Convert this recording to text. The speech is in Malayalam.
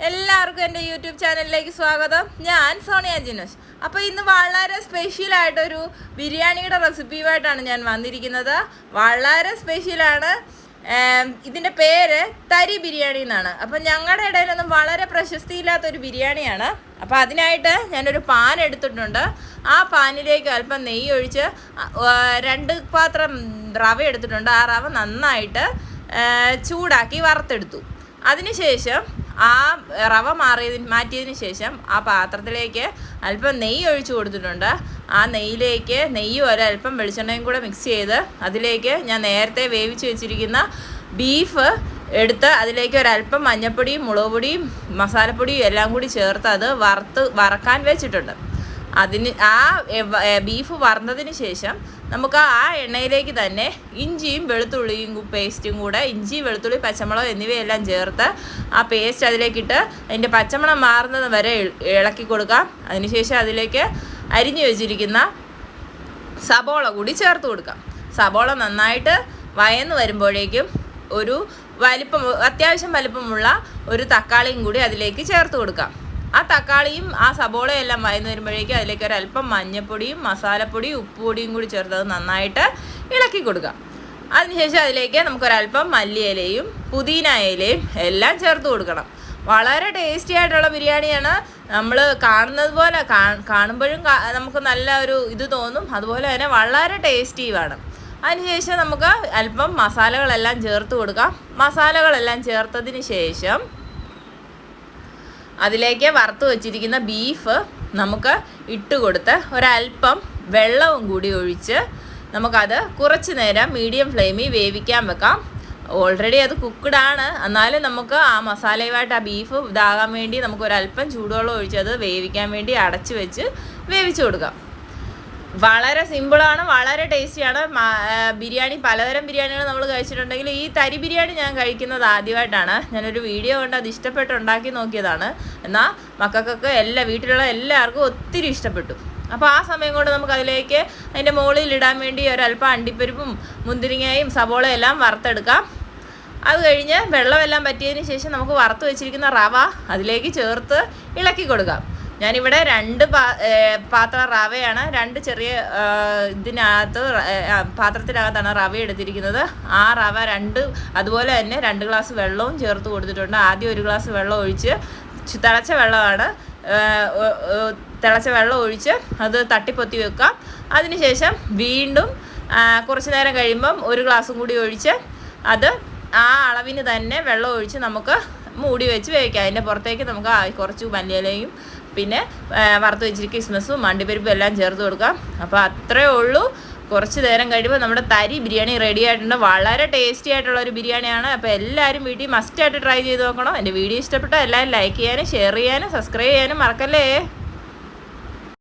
എല്ലാവർക്കും എൻ്റെ യൂട്യൂബ് ചാനലിലേക്ക് സ്വാഗതം. ഞാൻ സോണിയ ജിനോഷ്. അപ്പോൾ ഇന്ന് വളരെ സ്പെഷ്യലായിട്ടൊരു ബിരിയാണിയുടെ റെസിപ്പിയുമായിട്ടാണ് ഞാൻ വന്നിരിക്കുന്നത്. വളരെ സ്പെഷ്യലാണ്. ഇതിൻ്റെ പേര് തരി ബിരിയാണി എന്നാണ്. അപ്പോൾ ഞങ്ങളുടെ ഇടയിലൊന്നും വളരെ പ്രശസ്തിയില്ലാത്തൊരു ബിരിയാണിയാണ്. അപ്പോൾ അതിനായിട്ട് ഞാനൊരു പാൻ എടുത്തിട്ടുണ്ട്. ആ പാനിലേക്ക് അല്പം നെയ്യ് ഒഴിച്ച് 2 പാത്രം റവ എടുത്തിട്ടുണ്ട്. ആ റവ നന്നായിട്ട് ചൂടാക്കി വറുത്തെടുത്തു. അതിനുശേഷം ആ റവ മാറ്റിയതിന് ശേഷം ആ പാത്രത്തിലേക്ക് അല്പം നെയ്യ് ഒഴിച്ചു കൊടുത്തിട്ടുണ്ട്. ആ നെയ്യിലേക്ക് നെയ്യും ഒരല്പം വെളിച്ചെണ്ണയും കൂടെ മിക്സ് ചെയ്ത് അതിലേക്ക് ഞാൻ നേരത്തെ വേവിച്ച് വെച്ചിരിക്കുന്ന ബീഫ് എടുത്ത് അതിലേക്ക് ഒരല്പം മഞ്ഞൾപ്പൊടിയും മുളക് പൊടിയും മസാലപ്പൊടിയും എല്ലാം കൂടി ചേർത്ത് അത് വറക്കാൻ വെച്ചിട്ടുണ്ട്. ആ ബീഫ് വറന്നതിന് ശേഷം നമുക്ക് ആ എണ്ണയിലേക്ക് തന്നെ ഇഞ്ചിയും വെളുത്തുള്ളിയും പേസ്റ്റും കൂടെ, ഇഞ്ചി വെളുത്തുള്ളി പച്ചമുളക് എന്നിവയെല്ലാം ചേർത്ത് ആ പേസ്റ്റ് അതിലേക്കിട്ട് അതിൻ്റെ പച്ചമണം മാറുന്നത് വരെ ഇളക്കി കൊടുക്കാം. അതിനുശേഷം അതിലേക്ക് അരിഞ്ഞു വെച്ചിരിക്കുന്ന സബോള കൂടി ചേർത്ത് കൊടുക്കാം. സബോള നന്നായിട്ട് വയന്ന് വരുമ്പോഴേക്കും ഒരു അത്യാവശ്യം വലിപ്പമുള്ള ഒരു തക്കാളിയും കൂടി അതിലേക്ക് ചേർത്ത് കൊടുക്കാം. ആ തക്കാളിയും ആ സബോളയെല്ലാം വയന്ന് വരുമ്പോഴേക്കും അതിലേക്ക് ഒരല്പം മഞ്ഞൾപ്പൊടിയും മസാലപ്പൊടിയും ഉപ്പുപൊടിയും കൂടി ചേർത്ത് അത് നന്നായിട്ട് ഇളക്കി കൊടുക്കാം. അതിനുശേഷം അതിലേക്ക് നമുക്കൊരല്പം മല്ലിയിലയും പുതിന ഇലയും എല്ലാം ചേർത്ത് കൊടുക്കണം. വളരെ ടേസ്റ്റി ആയിട്ടുള്ള ബിരിയാണിയാണ്. നമ്മൾ കാണുന്നത് പോലെ കാണുമ്പോഴും നമുക്ക് നല്ല ഒരു ഇത് തോന്നും. അതുപോലെ തന്നെ വളരെ ടേസ്റ്റിയുമാണ്. അതിനുശേഷം നമുക്ക് അല്പം മസാലകളെല്ലാം ചേർത്ത് കൊടുക്കാം. മസാലകളെല്ലാം ചേർത്തതിന് ശേഷം അതിലേക്ക് വറുത്ത് വെച്ചിരിക്കുന്ന ബീഫ് നമുക്ക് ഇട്ട് കൊടുത്ത് ഒരല്പം വെള്ളവും കൂടി ഒഴിച്ച് നമുക്കത് കുറച്ച് നേരം മീഡിയം ഫ്ലെയിമിൽ വേവിക്കാൻ വെക്കാം. ഓൾറെഡി അത് കുക്ക്ഡാണ്. എന്നാലും നമുക്ക് ആ മസാലയുമായിട്ട് ആ ബീഫ് ഇതാകാൻ വേണ്ടി നമുക്കൊരല്പം ചൂടുവെള്ളം ഒഴിച്ച് അത് വേവിക്കാൻ വേണ്ടി അടച്ച് വെച്ച് വേവിച്ച് കൊടുക്കാം. വളരെ സിമ്പിളാണ്, വളരെ ടേസ്റ്റിയാണ്. ബിരിയാണി പലതരം ബിരിയാണികൾ നമ്മൾ കഴിച്ചിട്ടുണ്ടെങ്കിൽ ഈ തരി ബിരിയാണി ഞാൻ കഴിക്കുന്നത് ആദ്യമായിട്ടാണ്. ഞാനൊരു വീഡിയോ കൊണ്ട് അത് ഇഷ്ടപ്പെട്ട് ഉണ്ടാക്കി നോക്കിയതാണ്. എന്നാൽ മക്കൾക്കൊക്കെ വീട്ടിലുള്ള എല്ലാവർക്കും ഒത്തിരി ഇഷ്ടപ്പെട്ടു. അപ്പോൾ ആ സമയം കൊണ്ട് നമുക്ക് അതിലേക്ക് അതിൻ്റെ മുകളിൽ ഇടാൻ വേണ്ടി ഒരല്പം അണ്ടിപ്പരിപ്പും മുന്തിരിങ്ങയും സബോളയും എല്ലാം വറുത്തെടുക്കാം. അത് കഴിഞ്ഞ് വെള്ളമെല്ലാം പറ്റിയതിന് ശേഷം നമുക്ക് വറുത്ത് വെച്ചിരിക്കുന്ന റവ അതിലേക്ക് ചേർത്ത് ഇളക്കി കൊടുക്കാം. ഞാനിവിടെ 2 പാത്രം റവയാണ്, 2 ചെറിയ പാത്രത്തിനകത്താണ് റവ എടുത്തിരിക്കുന്നത്. ആ റവ അതുപോലെ തന്നെ 2 ഗ്ലാസ് വെള്ളവും ചേർത്ത് കൊടുത്തിട്ടുണ്ട്. ആദ്യം 1 ഗ്ലാസ് വെള്ളം ഒഴിച്ച് തിളച്ച വെള്ളം ഒഴിച്ച് അത് തട്ടിപ്പൊത്തി വെക്കാം. അതിനുശേഷം വീണ്ടും കുറച്ച് നേരം കഴിയുമ്പം 1 ഗ്ലാസും കൂടി ഒഴിച്ച് അത് ആ അളവിന് തന്നെ വെള്ളം ഒഴിച്ച് നമുക്ക് മൂടി വെച്ച് വേവിക്കാം. അതിൻ്റെ പുറത്തേക്ക് നമുക്ക് കുറച്ച് മല്ലിയിലയും പിന്നെ വറുത്ത് വെച്ചിരിക്കുന്ന കിസ്മസും അണ്ടിപ്പരിപ്പും എല്ലാം ചേർത്ത് കൊടുക്കാം. അപ്പോൾ അത്രയേ ഉള്ളൂ. കുറച്ച് നേരം കഴിയുമ്പോൾ നമ്മുടെ തരി ബിരിയാണി റെഡി ആയിട്ടുണ്ട്. വളരെ ടേസ്റ്റി ആയിട്ടുള്ളൊരു ബിരിയാണിയാണ്. അപ്പോൾ എല്ലാവരും വീട്ടിൽ മസ്റ്റായിട്ട് ട്രൈ ചെയ്ത് നോക്കണം. എൻ്റെ വീഡിയോ ഇഷ്ടപ്പെട്ടാൽ എല്ലാവരും ലൈക്ക് ചെയ്യാനും ഷെയർ ചെയ്യാനും സബ്സ്ക്രൈബ് ചെയ്യാനും മറക്കല്ലേ.